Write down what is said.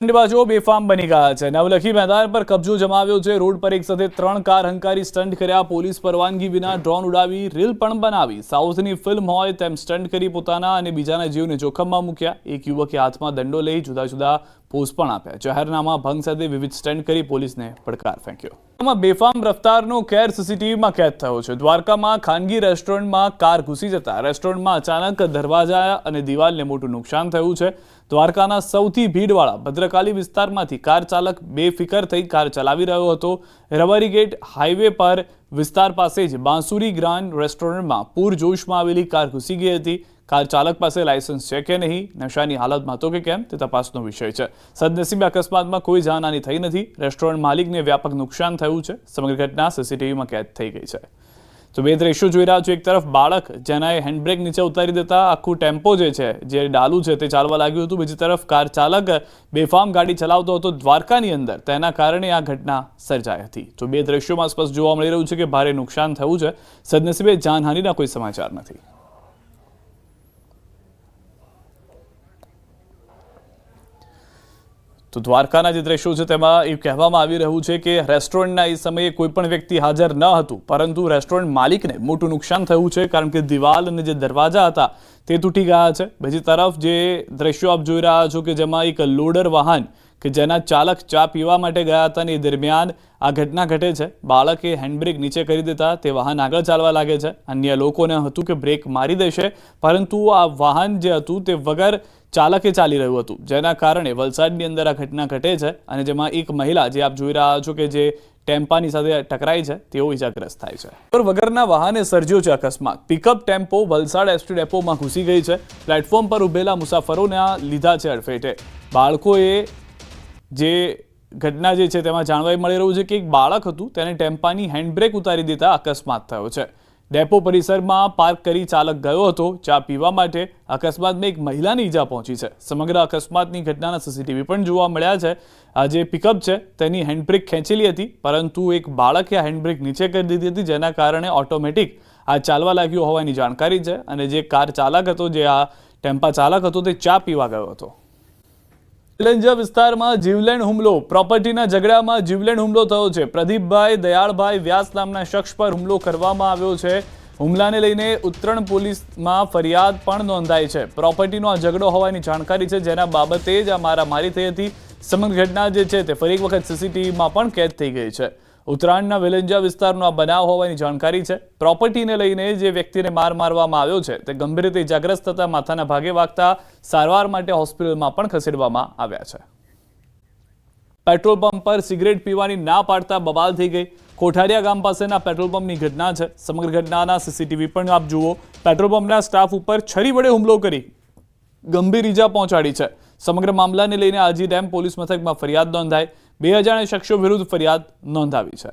બાજુ બેફામ બની ગયા છે। નવલખી મેદાન પર કબજો જમાવ્યો છે। રોડ પર એક સાથે 3 કાર હંકારી સ્ટન્ટ કર્યા। પોલીસ પરવાનગી વિના ડ્રોન ઉડાવી રીલ પણ બનાવી। સાઉથની ફિલ્મ હોય તેમ સ્ટન્ટ કરી પોતાના અને બીજાના જીવને જોખમમાં મૂક્યા। એક યુવકે હાથમાં દંડો લઈ જુદા જુદા પોઝ પણ આપ્યા। જાહેરનામા ભંગ સાથે વિવિધ સ્ટન્ટ કરી પોલીસને પડકાર ફેંક્યો। બેફામ રફતારનો કેર સીસીટીવીમાં કેદ થયો છે। દ્વારકામાં ખાનગી રેસ્ટોરન્ટમાં કાર ઘૂસી જતા રેસ્ટોરન્ટમાં અચાનક દરવાજા અને દિવાલને મોટું નુકસાન થયું છે। દ્વારકાના સૌથી ભીડવાળા ભદ્રકાલી વિસ્તારમાંથી કાર ચાલક બેફિકર થઈ કાર ચલાવી રહ્યો હતો। રબારી ગેટ હાઈવે પર વિસ્તાર પાસે જ બાંસુરી ગ્રાન્ડ રેસ્ટોરન્ટમાં પૂરજોશમાં આવેલી કાર ઘૂસી ગઈ હતી। કાર ચાલક પાસે લાયસન્સ છે કે નહીં, નશાની હાલતમાં હતો કે કેમ તે તપાસનો વિષય છે। સદનસીબે અકસ્માતમાં કોઈ જાનહાની થઈ નથી। રેસ્ટોરન્ટ માલિકને વ્યાપક નુકસાન થયું છે। સમગ્ર ઘટના સીસીટીવીમાં કેદ થઈ ગઈ છે। તો બે દ્રશ્યો જોઈ રહ્યા છો। એક તરફ બાળક જેના હેન્ડબ્રેક નીચે ઉતારી દેતા આખું ટેમ્પો જે ડાલુ છે તે ચાલવા લાગ્યું હતું। બીજી તરફ કાર ચાલક બેફામ ગાડી ચલાવતો હતો દ્વારકાની અંદર, તેના કારણે આ ઘટના સર્જાઈ હતી। તો બે દ્રશ્યોમાં સ્પષ્ટ જોવા મળી રહ્યું છે કે ભારે નુકસાન થયું છે। સદનસીબે જાનહાનિના કોઈ સમાચાર નથી। તો દ્વારકાના જે દ્રશ્યો છે તેમાં એ કહેવામાં આવી રહ્યું છે કે રેસ્ટોરન્ટના એ સમયે કોઈ પણ વ્યક્તિ હાજર ન હતું, પરંતુ રેસ્ટોરન્ટ માલિકને મોટું નુકસાન થયું છે, કારણ કે દિવાલ અને જે દરવાજા હતા તે તૂટી ગયા છે। બીજી તરફ જે દ્રશ્યો આપ જોઈ રહ્યા છો કે જેમાં એક લોડર વાહન કે જેના ચાલક ચા પીવા માટે ગયા હતા અને એ દરમિયાન આ ઘટના ઘટે છે। બાળકે હેન્ડબ્રેક નીચે કરી દેતા તે વાહન આગળ ચાલવા લાગે છે। અન્ય લોકોને હતું કે બ્રેક મારી દેશે, પરંતુ આ વાહન જે હતું તે વગર ચાલકે ચાલી રહ્યું હતું, જેના કારણે વલસાડની અંદર આ ઘટના ઘટે છે અને જેમાં એક મહિલા જે આપ જોઈ રહ્યા છો કે જે ટેમ્પાની સાથે ટકરાઈ છે તેઓ ઇજાગ્રસ્ત થાય છે। વગરના વાહને સર્જ્યો છે અકસ્માત। પિકઅપ ટેમ્પો વલસાડ એસટી ડેપોમાં ઘૂસી ગઈ છે। પ્લેટફોર્મ પર ઉભેલા મુસાફરોને લીધા છે અડફેટે। બાળકોએ જે ઘટના જે છે તેમાં જાણવા મળી રહ્યું છે કે એક બાળક હતું, તેને ટેમ્પાની હેન્ડબ્રેક ઉતારી દેતા અકસ્માત થયો છે। ડેપો પરિસરમાં પાર્ક કરી ચાલક ગયો હતો ચા પીવા માટે। અકસ્માતમાં એક મહિલાને ઈજા પહોંચી છે। સમગ્ર અકસ્માતની ઘટનાના સીસીટીવી પણ જોવા મળ્યા છે। આ જે પિકઅપ છે તેની હેન્ડબ્રેક ખેંચેલી હતી, પરંતુ એક બાળકે આ હેન્ડબ્રેક નીચે કરી દીધી હતી, જેના કારણે ઓટોમેટિક આ ચાલવા લાગ્યો હોવાની જાણકારી છે। અને જે કાર ચાલક હતો, જે આ ટેમ્પા ચાલક હતો, તે ચા પીવા ગયો હતો। વિલંજા વિસ્તારમાં જીવલેણ હુમલો। પ્રોપર્ટીના ઝઘડામાં જીવલેણ હુમલો થયો છે। પ્રદીપભાઈ દયાળભાઈ વ્યાસ નામના શખ્સ પર હુમલો કરવામાં આવ્યો છે। હુમલાને લઈને ઉત્તરણ પોલીસમાં ફરિયાદ પણ નોંધાઈ છે। પ્રોપર્ટીનો આ ઝઘડો હોવાની જાણકારી છે, જેના બાબતે જ આ મારામારી થઈ હતી। સમગ્ર ઘટના જે છે તે ફરી એક વખત સીસીટીવીમાં પણ કેદ થઈ ગઈ છે। ઉત્તરાયણના વેલંજા વિસ્તારનો આ બનાવ હોવાની જાણકારી છે। પ્રોપર્ટીને લઈને જે વ્યક્તિને મારવામાં આવ્યો છે તે ગંભીર રીતે ઇજાગ્રસ્ત થતા માથાના ભાગે વાગતા સારવાર માટે હોસ્પિટલમાં પણ ખસેડવામાં આવ્યા છે। પેટ્રોલ પંપ પર સિગરેટ પીવાની ના પાડતા બબાલ થઈ ગઈ। કોઠારિયા ગામ પાસેના પેટ્રોલ પંપની ઘટના છે। સમગ્ર ઘટનાના સીસીટીવી પણ આપ જુઓ। પેટ્રોલ પંપના સ્ટાફ ઉપર છરી વડે હુમલો કરી ગંભીર ઈજા પહોંચાડી છે। સમગ્ર મામલાને લઈને આજી ડેમ પોલીસ મથકમાં ફરિયાદ નોંધાઈ। 2 અજાણ્યા શખ્સો વિરુદ્ધ ફરિયાદ નોંધાવી છે।